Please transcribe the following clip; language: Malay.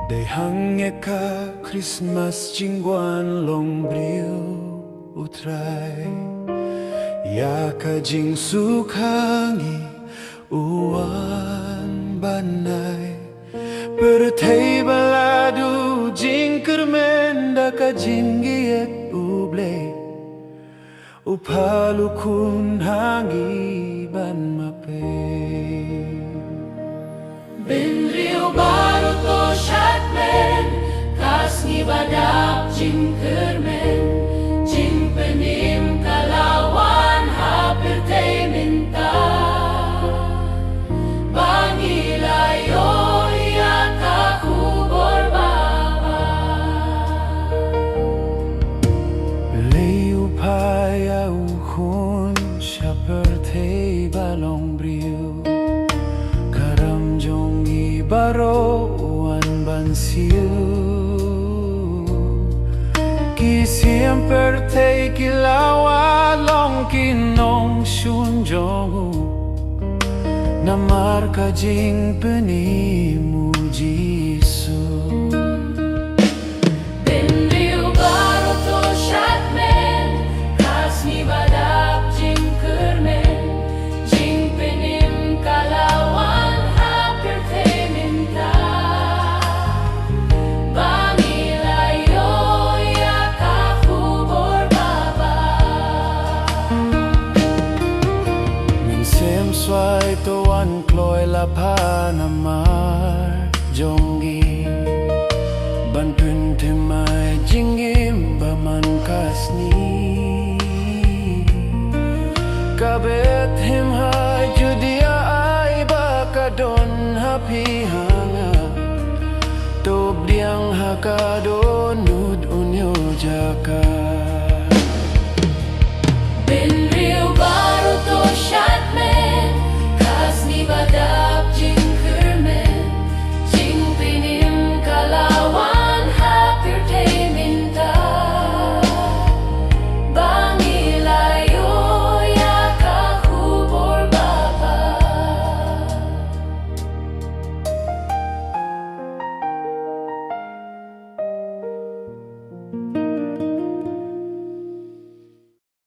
Day hangeka Christmas jingguan long briu utrai Ya ka jing sukhangi uan banai Berthei baladu jing kermenda ka jinggiet blei Upalu kun hangi ban mape Benriu baru to shatmen Khasi badap jing kermen Jing penim kalawan hampir te minta Bangilayo ya ka Khubor baba Blei upaya ukun seperti balong briu Baro wan bansiu Ki siempre te kilawa long kinong shun jongu Namar ka jing penimu Jisu Benriu baru to shatmen Khasi badap jing kermen Jing penim kalawan Swai to wan kloy la pa namar jongi ban pun te mai jingim ba man kasni kabet him hai judia ai ba kadon happy hanga tob diang hakadon nud unyo jaka